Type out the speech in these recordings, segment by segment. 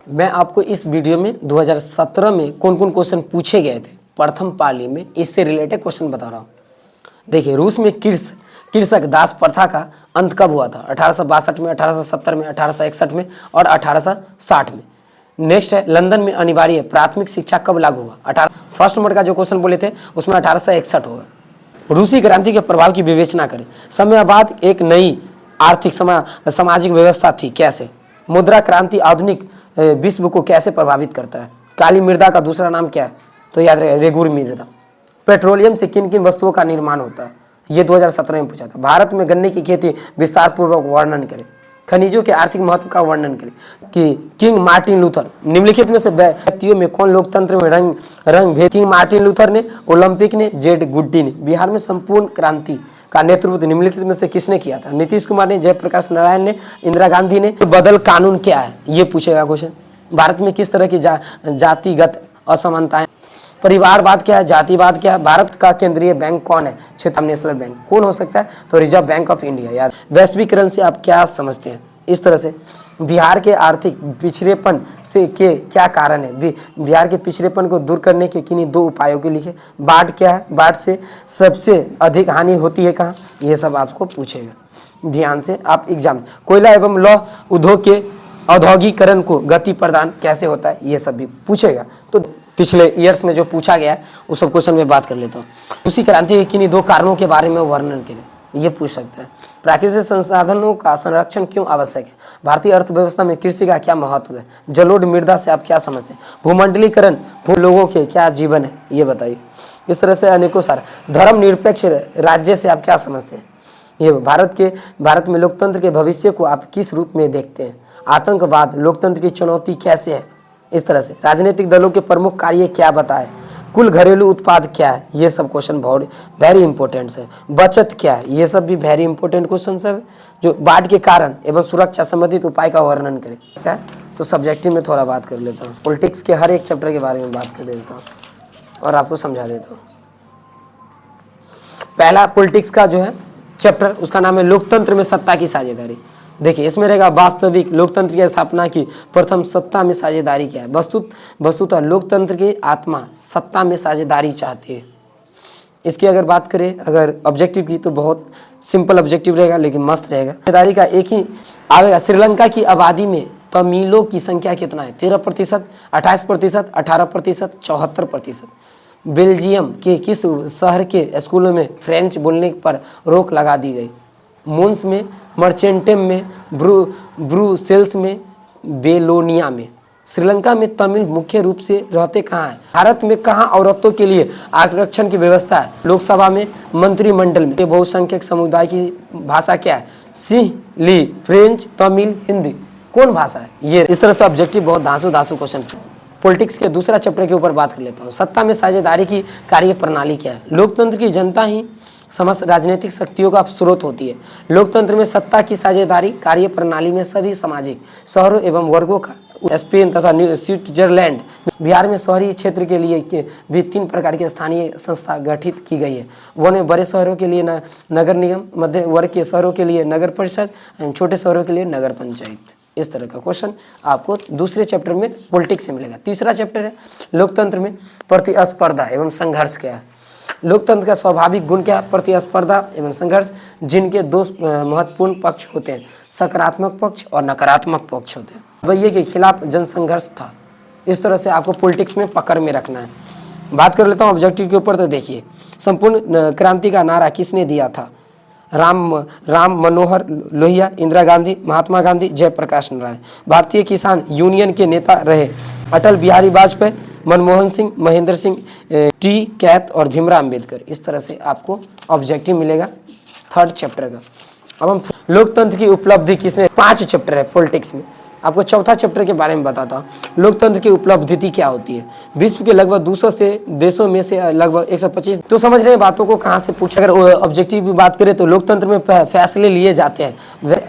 मैं आपको इस वीडियो में 2017 में कौन कौन क्वेश्चन पूछे गए थे प्रथम पाली में, इससे रिलेटेड क्वेश्चन बता रहा हूँ। देखिए, रूस में कृषक दास प्रथा का अंत कब हुआ था? 1862 में, 1870 में, 1861 में और 1860 में। नेक्स्ट है, लंदन में अनिवार्य प्राथमिक शिक्षा कब लागू हुआ? फर्स्ट नंबर का जो क्वेश्चन बोले थे उसमें 1861 होगा। रूसी क्रांति के प्रभाव की विवेचना करें। समय बाद एक नई आर्थिक सामाजिक व्यवस्था थी, कैसे? मुद्रा क्रांति आधुनिक विश्व को कैसे प्रभावित करता है? काली मृदा का दूसरा नाम क्या है? तो याद रहे, रेगुर मृदा। पेट्रोलियम से किन किन वस्तुओं का निर्माण होता है? ये 2017 में पूछा था। भारत में गन्ने की खेती विस्तार पूर्वक वर्णन करें। खनिजों के आर्थिक महत्व का वर्णन करें। कि किंग मार्टिन लूथर निम्नलिखित में से व्यक्तियों में कौन लोकतंत्र में रंग भेद? किंग मार्टिन लूथर ने, ओलंपिक ने, जेड गुड्डी ने। बिहार में संपूर्ण क्रांति का नेतृत्व निम्नलिखित में से किसने किया था? नीतीश कुमार ने, जयप्रकाश नारायण ने, इंदिरा गांधी ने। बदल कानून क्या है? ये पूछेगा क्वेश्चन। भारत में किस तरह की जातिगत असमानताएं? परिवारवाद क्या है? जातिवाद क्या है? भारत का केंद्रीय बैंक कौन है? क्षेत्रीय नेशनल बैंक। कौन हो सकता है? तो रिजर्व बैंक ऑफ इंडिया। याद। वैश्वीकरण से आप क्या समझते हैं? इस तरह से बिहार के आर्थिक पिछड़ेपन से के क्या कारण है? बिहार के पिछड़ेपन को दूर करने के किन्हीं दो उपायों के लिखे। बाढ़ क्या है? बाढ़ से सबसे अधिक हानि होती है कहाँ? ये सब आपको पूछेगा ध्यान से आप एग्जाम। कोयला एवं लौह उद्योग के औद्योगिकरण को गति प्रदान कैसे होता है? ये सब भी पूछेगा। तो पिछले ईयर्स में जो पूछा गया है उस सब क्वेश्चन में बात कर लेता हूँ। उसी क्रांति के किन्हीं दो कारणों के बारे में वर्णन करें, ये पूछ सकता है। प्राकृतिक संसाधनों का संरक्षण क्यों आवश्यक है? भारतीय अर्थव्यवस्था में कृषि का क्या महत्व है? जलोढ़ मृदा से आप क्या समझते हैं? भूमंडलीकरण भू लोगों के क्या जीवन है, ये बताइए। इस तरह से अनेकों सारे। धर्मनिरपेक्ष राज्य से आप क्या समझते हैं? ये भारत में लोकतंत्र के भविष्य को आप किस रूप में देखते हैं? आतंकवाद लोकतंत्र की चुनौती कैसे है? इस तरह से। राजनीतिक दलों के प्रमुख कार्य क्या बताए? कुल घरेलू उत्पाद क्या है? ये सब क्वेश्चन बहुत वेरी इंपॉर्टेंट है। बचत क्या है? ये सब भी वेरी इंपॉर्टेंट क्वेश्चन है। जो बाढ़ के कारण एवं सुरक्षा संबंधित उपाय का वर्णन करें। क्या? तो सब्जेक्टिव में थोड़ा बात कर लेता हूँ। पॉलिटिक्स के हर एक चैप्टर के बारे में बात कर देता हूँ और आपको समझा देता हूँ। पहला पॉलिटिक्स का जो है चैप्टर, उसका नाम है लोकतंत्र में सत्ता की साझेदारी। देखिए, इसमें रहेगा वास्तविक लोकतंत्र की स्थापना की प्रथम सत्ता में साझेदारी क्या है? वस्तुतः लोकतंत्र की आत्मा सत्ता में साझेदारी चाहती है। इसकी अगर बात करें अगर ऑब्जेक्टिव की, तो बहुत सिंपल ऑब्जेक्टिव रहेगा लेकिन मस्त रहेगा। साझेदारी का एक ही आएगा। श्रीलंका की आबादी में तमिलों की संख्या कितना है? 13%, 28%, 18%, 74%। बेल्जियम के किस शहर के स्कूलों में फ्रेंच बोलने पर रोक लगा दी गई? मोन्स में, मर्चेंटेम में, ब्रुसेल्स में, बेलोनिया में। श्रीलंका में तमिल मुख्य रूप से रहते कहाँ हैं? भारत में कहाँ औरतों के लिए आरक्षण की व्यवस्था है? लोकसभा में, मंत्रिमंडल में। बहुसंख्यक समुदाय की भाषा क्या है? सिंहली, फ्रेंच, तमिल, हिंदी। कौन भाषा है ये? इस तरह से ऑब्जेक्टिव बहुत धांसू क्वेश्चन। पॉलिटिक्स के दूसरा चैप्टर के ऊपर बात कर लेता हूँ। सत्ता में साझेदारी की कार्य प्रणाली क्या है? लोकतंत्र की जनता ही समस्त राजनीतिक शक्तियों का स्रोत होती है। लोकतंत्र में सत्ता की साझेदारी कार्य प्रणाली में सभी सामाजिक शहरों एवं वर्गों का स्पेन तथा स्विट्जरलैंड। बिहार में शहरी क्षेत्र के लिए भी 3 प्रकार की स्थानीय संस्था गठित की गई है। वन में बड़े शहरों के लिए नगर निगम, मध्य वर्ग के शहरों के लिए नगर परिषद, छोटे शहरों के लिए नगर पंचायत। इस तरह का क्वेश्चन आपको दूसरे चैप्टर में पॉलिटिक्स से मिलेगा। तीसरा चैप्टर है लोकतंत्र में प्रतिस्पर्धा एवं संघर्ष क्या है? लोकतंत्र का स्वाभाविक गुण क्या है? प्रतिस्पर्धा एवं संघर्ष, जिनके दो महत्वपूर्ण पक्ष होते हैं, सकारात्मक पक्ष और नकारात्मक पक्ष होते हैं। रवैये के खिलाफ जनसंघर्ष था। इस तरह से आपको पॉलिटिक्स में पकड़ में रखना है। बात कर लेता हूँ ऑब्जेक्टिव के ऊपर। तो देखिए, संपूर्ण क्रांति का नारा किसने दिया था? राम मनोहर लोहिया, इंदिरा गांधी, महात्मा गांधी, जयप्रकाश नारायण। भारतीय किसान यूनियन के नेता रहे अटल बिहारी वाजपेयी, मनमोहन सिंह, महेंद्र सिंह, टी कैथ और भीमराव अम्बेडकर। इस तरह से आपको ऑब्जेक्टिव मिलेगा थर्ड चैप्टर का। अब हम लोकतंत्र की उपलब्धि किसने? 5 चैप्टर है पॉलिटिक्स में। आपको चौथा चैप्टर के बारे में बताता हूँ। लोकतंत्र की उपलब्धि क्या होती है? विश्व के लगभग 200 से देशों में से लगभग 125। तो समझ रहे हैं बातों को कहाँ से पूछा। अगर ऑब्जेक्टिव की बात करें तो लोकतंत्र में फैसले लिए जाते हैं।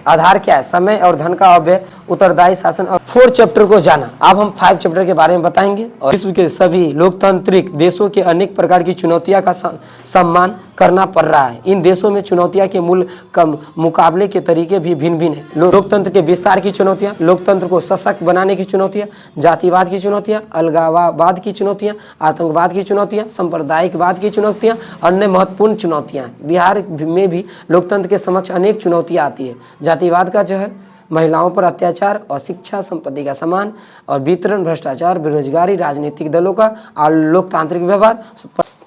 आधार क्या है? समय और धन का अव्यय उत्तरदायी शासन और 4 चैप्टर को जाना। अब हम 5 चैप्टर के बारे में बताएंगे और विश्व के सभी लोकतांत्रिक देशों के अनेक प्रकार की चुनौतियां का सम्मान करना पड़ रहा है। इन देशों में चुनौतियां के मूल कम मुकाबले के तरीके भी भिन्न भिन्न हैं। लोकतंत्र के विस्तार की चुनौतियां, लोकतंत्र को सशक्त बनाने की चुनौतियां, जातिवाद की चुनौतियां, अलगाववाद की चुनौतियां, आतंकवाद की चुनौतियां, सांप्रदायिकवाद की चुनौतियां, अन्य महत्वपूर्ण चुनौतियां। बिहार में भी लोकतंत्र के समक्ष अनेक चुनौतियां आती है। जातिवाद का जहर, महिलाओं पर अत्याचार और शिक्षा, संपत्ति का समान और वितरण, भ्रष्टाचार, बेरोजगारी, राजनीतिक दलों का लोकतांत्रिक व्यवहार,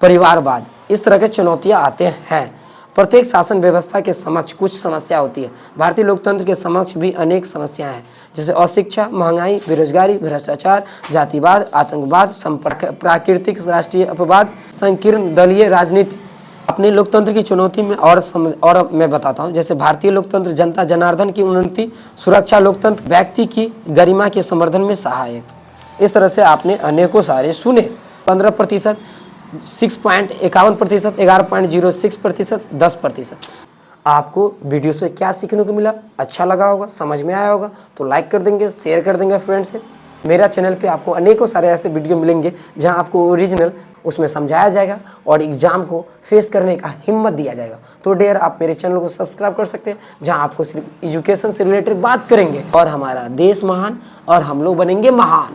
परिवारवाद, इस तरह के चुनौतियां आते हैं। प्रत्येक शासन व्यवस्था के समक्ष कुछ समस्या होती है। भारतीय लोकतंत्र के समक्ष भी अनेक समस्याएं हैं, जैसे अशिक्षा, महंगाई, बेरोजगारी, भ्रष्टाचार, जातिवाद, आतंकवाद, प्राकृतिक राष्ट्रीय अपवाद, संकीर्ण दलीय राजनीति। अपने लोकतंत्र की चुनौती में और मैं बताता हूं, जैसे भारतीय लोकतंत्र जनता जनार्दन की उन्नति, सुरक्षा, लोकतंत्र व्यक्ति की गरिमा के संवर्धन में सहायक। इस तरह से आपने अनेकों सारे सुने। 15%, 6.51%, 11.06%, 10%। आपको वीडियो से क्या सीखने को मिला? अच्छा लगा होगा, समझ में आया होगा तो लाइक कर देंगे, शेयर कर देंगे फ्रेंड से। मेरा चैनल पे आपको अनेकों सारे ऐसे वीडियो मिलेंगे जहां आपको ओरिजिनल उसमें समझाया जाएगा और एग्जाम को फेस करने का हिम्मत दिया जाएगा। तो डेयर आप मेरे चैनल को सब्सक्राइब कर सकते हैं, जहां आपको सिर्फ एजुकेशन से रिलेटेड बात करेंगे। और हमारा देश महान और हम लोग बनेंगे महान।